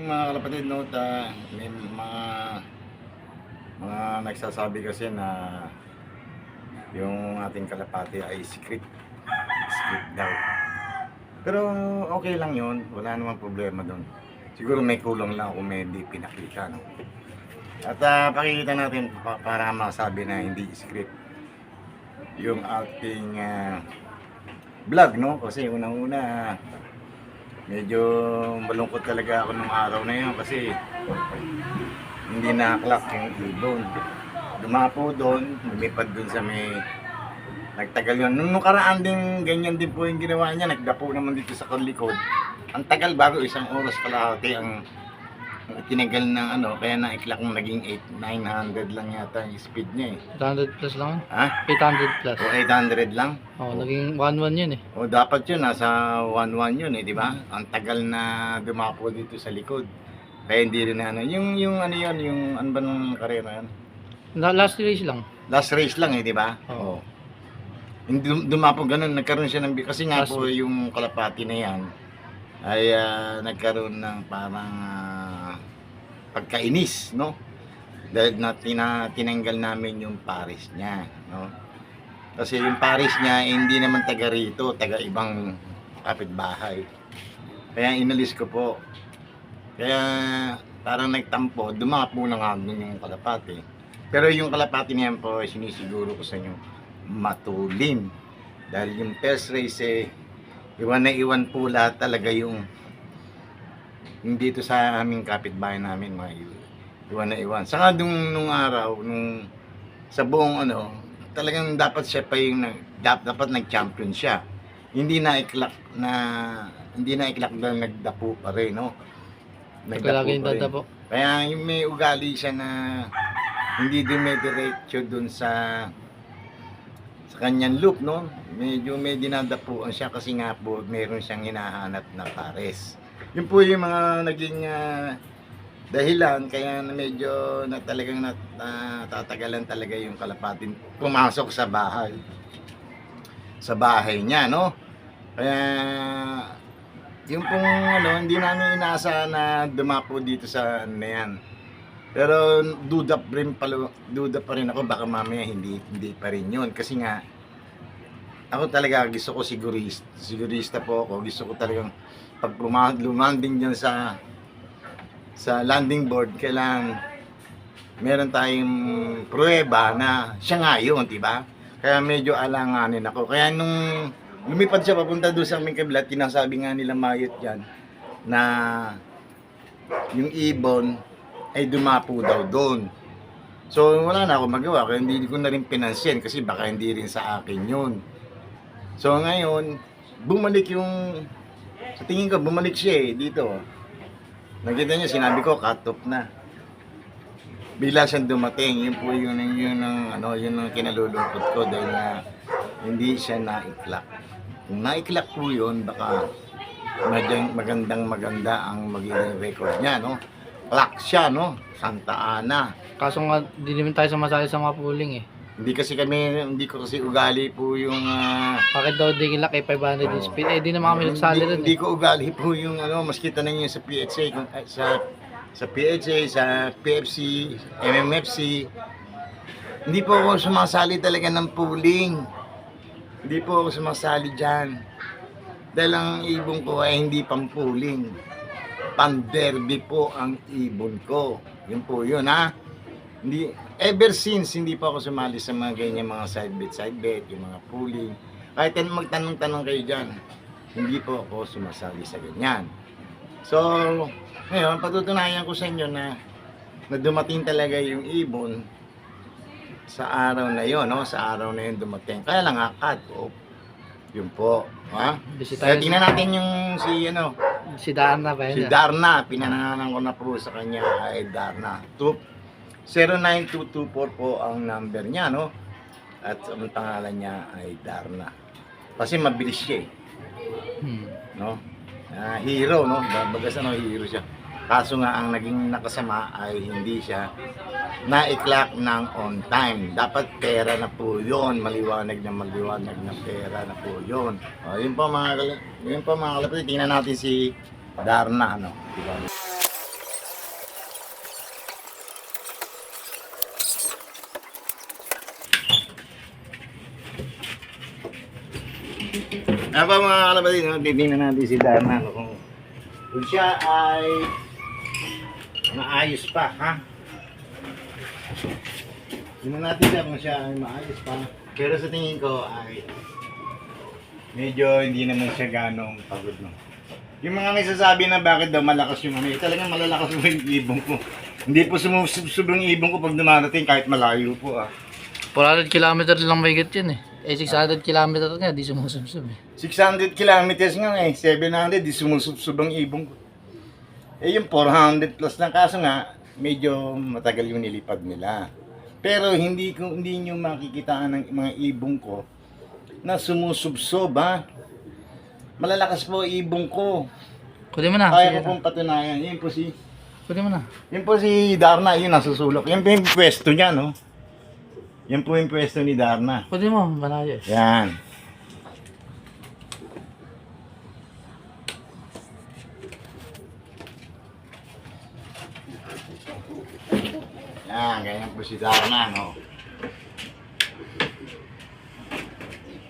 Yung mga kalapatid, no, may mga nagsasabi kasi na yung ating kalapati ay script daw. Pero okay lang yun, wala namang problema doon. Siguro may kulang lang kung may hindi pinakita, no. At pakikita natin para masabi na hindi script yung ating vlog, no. Kasi unang-una, medyo malungkot talaga ako nung araw na yun kasi hindi na-clock yung ibon. Dumapo doon, lumipad doon sa may nagtagal yun. Nung nakaraan din, ganyan din po yung ginawa niya. Nagdapo naman dito sa likod. Ang tagal bago isang oras kalahati ang tinagal ng ano, kaya na-clock ng naging 900 lang yata yung speed niya eh. 800 plus lang. Ha? 800 plus. O 800 lang? Naging 1-1 yun eh. O dapat yun, nasa 1-1 yun eh, di ba? Ang tagal na dumapo dito sa likod. Kaya hindi rin ano. Yung ano yun, yung ano ba nung karera yun? Last race lang. Last race lang eh, di ba? Oo. Hindi dumapo ganun, nagkaroon siya ng kasi nga po yung kalapati na yan ay nagkaroon ng parang pagkainis, no? Dahil na tinanggal namin yung pares niya, no? Kasi yung pares niya hindi naman taga rito, taga ibang kapitbahay. Kaya inalis ko po. Kaya parang nagtampo, dumapo na nga dun yung kalapati. Pero yung kalapati niyan po, sinisiguro ko sa inyo, matulin. Dahil yung first race iwan na iwan po lahat talaga yung dito sa aming kapitbahay namin, mga iwan na iwan. Saka nung araw, sa buong ano, talagang dapat siya pa yung dapat nag-champion siya. Hindi na iklak dahil nagdapo pa rin, no? Nagdapo. Kaya yung may ugali siya na hindi dumidiretso dun sa kanyang loop, no? Medyo may dinadapuan siya kasi nga po meron siyang hinahanap na pares. Yun po yung mga naging dahilan kaya medyo talagang natatagalan talaga yung kalapatin pumasok sa bahay. Sa bahay niya, no? Kaya yung pong ano, hindi namin inaasahan na dumapo dito sa ano na yan. Pero duda pa rin ako baka mamaya hindi pa rin yun kasi nga ako talaga gusto ko sigurista po ako, gusto ko talagang pag lumanding dyan sa landing board kailangan meron tayong pruweba na siya nga yun, diba? Kaya medyo alanganin ako. Kaya nung lumipad siya papunta doon sa aming kabila, tinasabi nga nila mayot dyan na yung ibon ay dumapo daw doon. So wala na ako magawa, kaya hindi ko na rin pinansin kasi baka hindi rin sa akin yun. So ngayon, bumalik sa tingin ko, bumalik siya dito. Nakita niyo, sinabi ko, cut off na. Bigla siyang dumating, yun po yun ang kinalulungkot ko dahil na hindi siya naiklak. Kung naiklak po yun, baka maganda ang magiging record niya, no? Clock siya, no? Santa Ana. Kaso nga, di naman tayo sumasali sa mga pooling eh. Hindi ko kasi ugali po yung Bakit daw di kilak 500 yung speed? Di naman kami nagsali rin hindi ko ugali po yung maski tanong yun sa PHA, sa PHA, sa PFC, MMFC. Hindi po ako sumasali talaga ng pooling. Hindi po ako sumasali dyan. Dahil ang ibon ko ay hindi pang pooling. Pan-derby po ang ibon ko. Yun po yun, ha? Ever since, hindi pa ako sumali sa mga ganyan, mga side bet, yung mga pooling. Kahit magtanong-tanong kayo dyan, hindi po ako sumasali sa ganyan. So, ngayon, patutunayan ko sa inyo na dumating talaga yung ibon sa araw na yun, no? Sa araw na yun dumating. Kaya lang cut off. Yun po. Ha? Kaya tingnan natin yung si Darna ba yun? Si Darna, pinangalan ko na po sa kanya ay Darna. 09224 po ang number niya, no? At ang pangalan niya ay Darna. Kasi mabilis siya no? Hero, no? Bagas hero siya. Kaso nga ang naging nakasama ay hindi siya na-clock ng on time. Dapat pera na po yun. Maliwanag na pera na po yun. Yun po mga kalapit. Tingnan natin si Darna, no? Diba? ba mga kalapatid, no? Titingnan natin si Dharma, no? Kung siya ay maayos pa, ha? Tingnan natin siya kung siya ay maayos pa. Pero sa tingin ko ay medyo hindi naman siya ganong pagod, no? Yung mga nagsasabi na bakit daw malakas yung ano, talagang malalakas po yung ibong ko. Hindi po sumusubsob yung ibong ko pag dumarating kahit malayo po, 400 kilometer lang may yun eh. 600 kilometer nga, di sumusubsob eh. 600 kilometers nga 700, di sumusubsob ang ibong ko. Yung 400 plus lang, kaso nga, medyo matagal yung nilipad nila. Pero hindi nyo makikitaan ng mga ibong ko na sumusubsob, ha? Malalakas po ibong ko. Kunin mo na. Kaya ko pong patunayan. Kunin mo na. Yun po si Darna, yun nasusulok. Yan po yung pwesto niya, no? Yan po yung pwesto ni Darna. Kunin mo, malayo eh. Yan. Yan, ganyan po si Darna, no?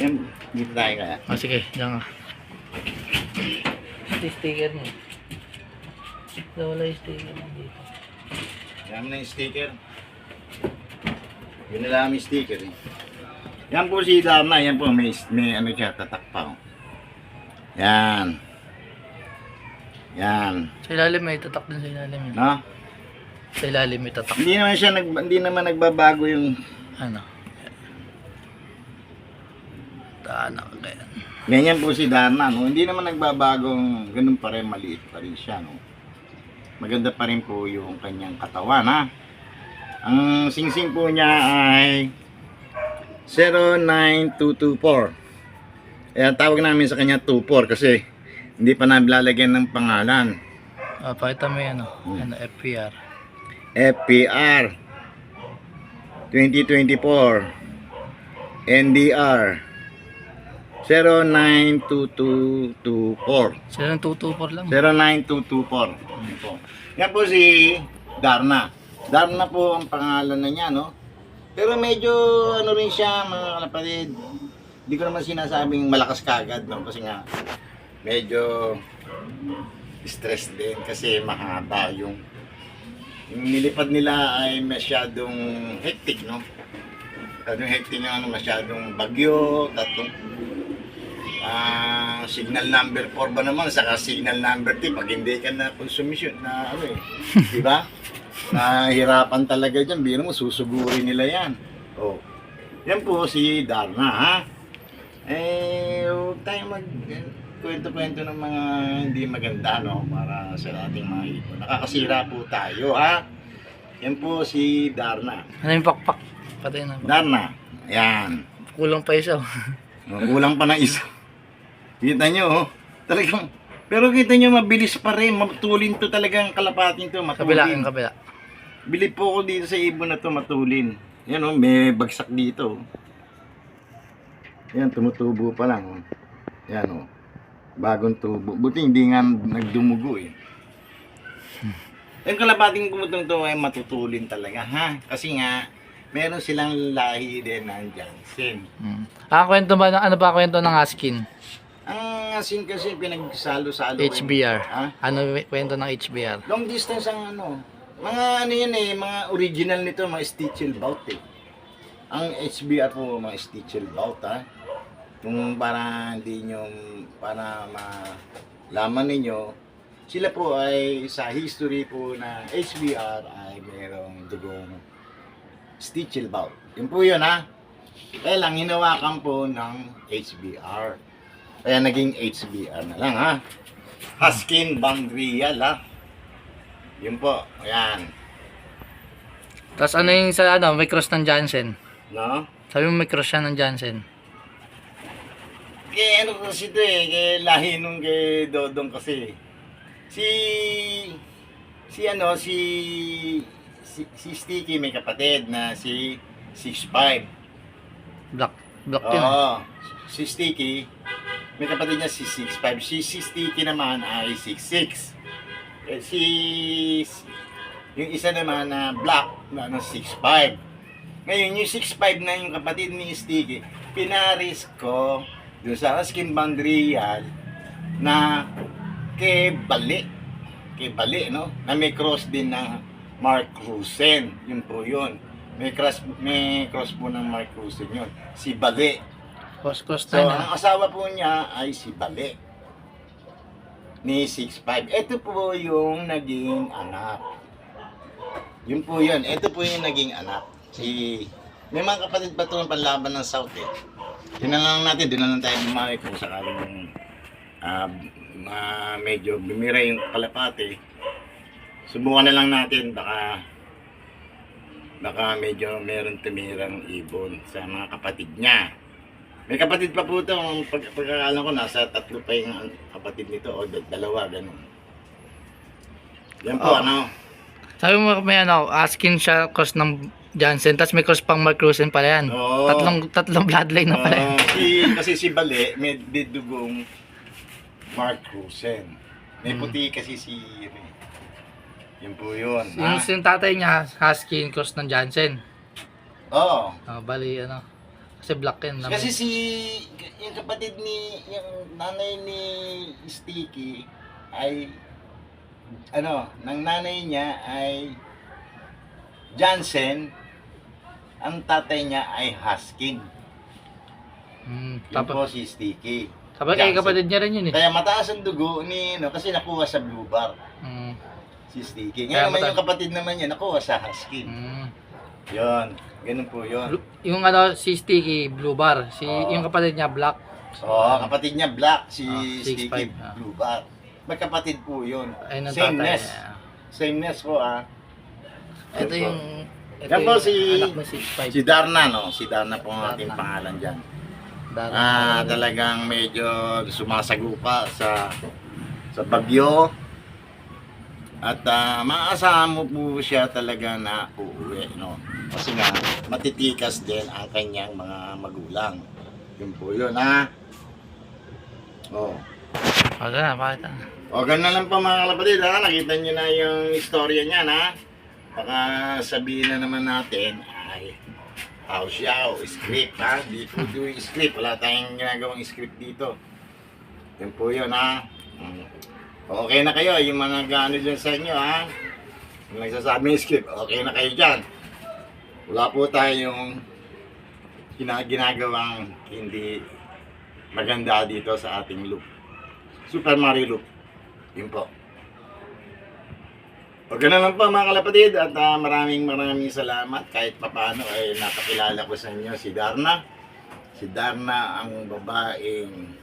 Yan, dito tayo kaya. Sige, diyan ka. Sticker mo. Wala yung sticker mo dito. Yan na yung sticker. Yun na lang yung sticker, eh. Yan po si Darna, yan po, may ano siya, tatak pa, oh. Yan. Yan. Sa ilalim may tatak din sa ilalim. No? Sa ilalim may tatak. Hindi naman nagbabago yung Ano? Daan ako kaya. ganyan po si Darna, no? Hindi naman nagbabagong ganun pa rin, maliit pa rin siya, no? Maganda pa rin po yung kanyang katawan, ha? Ang singsing po niya ay 09224. Kaya tawag namin sa kanya 24 kasi hindi pa nalalagyan ng pangalan. Pakita mo yan, ano, FPR. FPR 2024 NDR 092224 Sila ng 224 lang. 09224. Yan po si Darna. Darna po ang pangalan na niya, no? Pero medyo ano rin siya, mga kalapatid. Hindi ko naman sinasabing malakas kagad, no? Kasi nga medyo stress din kasi mahaba yung nilipad nila ay masyadong hectic, no? Masyadong hectic yung ano, masyadong bagyo, tatlong signal number 4 ba naman, saka signal number 3 pag hindi ka na konsumisyon na ano eh, di ba? Nahirapan talaga dyan, biro mo, susugurin nila yan. Oh. Yan po si Darna, ha? Huwag tayo kwento-kwento ng mga hindi maganda, no? Para sa ating mga ibon. Nakakasira po tayo, ha? Yan po si Darna. Ano yung pakpak? Patay na. Darna, yan. Kulang pa isa. Kulang pa ng isa. Kita nyo, oh. Talagang, pero kita nyo, mabilis pa rin. Matulin to talagang kalapatin to, matulin. Kabila, yung kabila. Bilib po ako dito sa ibon na to, matulin. Yan, oh, may bagsak dito. Yan, tumutubo pa lang. Oh. Yan, oh. Bagong tubo. Buti hindi nga nagdumugo, eh. Yung kalapating kumutong to ay matutulin talaga, ha? Kasi nga, meron silang lahi din ng Jansen. Kwento ba, ano ba kwento ng Askin? Ang asin kasi pinagsalo-salo. HBR. Ha? Ano kwento ng HBR? Long distance ang ano. Mga ano yan eh, mga original nito, mga Stitchel bout eh. Ang HBR po, mga Stitchel bout, ha. Kung para hindi nyo, para malaman ninyo, sila po ay sa history po na HBR ay mayroong dugong Stitchel bout. Yun po yun, ha. Kaya lang, hinawakan po ng HBR. Kaya naging HBR na lang, ha. Haskin Bangrial, ha. Yun po, ayan. Tapos ano yung sa ano, may cross ng Jansen? No? Sabi mo may cross siya ng Jansen. Kaya ano kasi ito eh, kaya lahi nung kay Dodong kasi. Si Sticky may kapatid na si 6'5". Black yun. Oo. Si Sticky, may kapatid niya si 6'5". Si Sticky naman ay 6'6". Eh, yung isa naman na black na 6'5". Ngayon, yung 6'5 na yung kapatid ni Sticky, pinaris ko doon sa Haskin Bandrial na kay Bali. Kay Bali, no? Na may cross din ng Mark Rusen. Yun po yun. May cross po ng Mark Rusen yun. Si Bali. Cross So, na ang asawa po niya ay si Bali. Ni 6'5". Ito po yung naging anak. Yun po yun. Ito po yung naging anak. May mga kapatid pa ito ng panlaban ng South eh. Tinalang natin, doon na lang tayo bumawi kung sakaling medyo bumira yung kalapate. Subukan na lang natin, baka medyo meron tumirang ibon sa mga kapatid niya. May kapatid pa po ito, pagkakalam ko nasa 3 pa yung kapatid nito o 2, ganun. Yan po, Sabi mo may Haskin siya cross ng Jansen, tapos may cross pang Mark Rusen pala yan. Oo. Tatlong bloodline na pala yan. Kasi si Bale, may dudugong Mark Rusen. May puti kasi si yun po yun. Yung tatay niya, Haskin cross ng Jansen. Oo. Bali, kasi black yan. Kasi yung kapatid yung nanay ni Sticky ay, ng nanay niya ay Jansen, ang tatay niya ay Haskin. Yun po si Sticky. Sabay kay kapatid niya rin yun eh. Kaya mataas ang dugo kasi nakuha sa Blue Bar. Si Sticky. Ngayon naman yung kapatid naman niya nakuha sa Haskin. Yun. Ganun po yun. Yung si Sticky, Blue Bar. Yung kapatid niya, Black. Kapatid niya Black. Si 6'5". Sticky, Blue Bar. May kapatid po yun. Ayun ang Sameness. tatay. Sameness po Ito yung yan po anak mo 6'5". si Darna, no? Si Darna po ang ating pangalan dyan. Talagang medyo sumasagupa sa bagyo. At maasahan mo po siya talaga na uuwi, no? Kasi nga, matitikas din ang kanyang mga magulang. Yun po yun, ha? Pakita. Ganun lang pa mga kalapatid, ha? Nakita nyo na yung istorya niya, ha? Baka sabihin na naman natin, ay, yaw, script, ha? Di po doing script. Wala tayong ginagawang script dito. Yun po yun, ha? Okay na kayo, yung mga gano dyan sa inyo, ha? Yung nagsasabi ng script, okay na kayo dyan. Wala po tayong ginagawang hindi maganda dito sa ating loop. Super Mario loop. Yun po. Ganun lang po mga kalapatid at maraming salamat kahit papaano ay napakilala ko sa inyo si Darna. Si Darna ang babaeng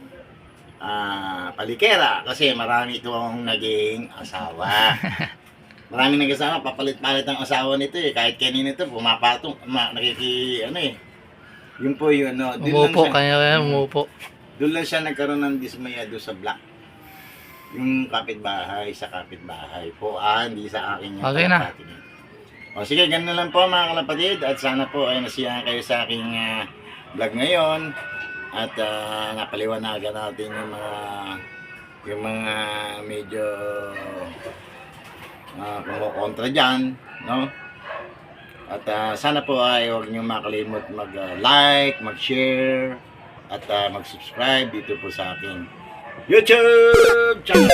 palikera kasi marami itong naging asawa. Maraming nag-asawa, papalit-palit ang asawa nito eh. Kahit kanina ito, pumapatong, Yun po yun, no. Umupo, umupo. Doon lang siya nagkaroon ng dismaya doon sa black. Yung kapitbahay sa kapitbahay po. Hindi sa akin yung okay na. Sige, ganun lang po mga kalapatid. At sana po ay nasiyahan kayo sa aking vlog ngayon. At napaliwanagan natin yung mga medyo kumukontra dyan, no? At sana po ay huwag niyo makalimot mag-like, mag-share, at mag-subscribe dito po sa aking YouTube channel.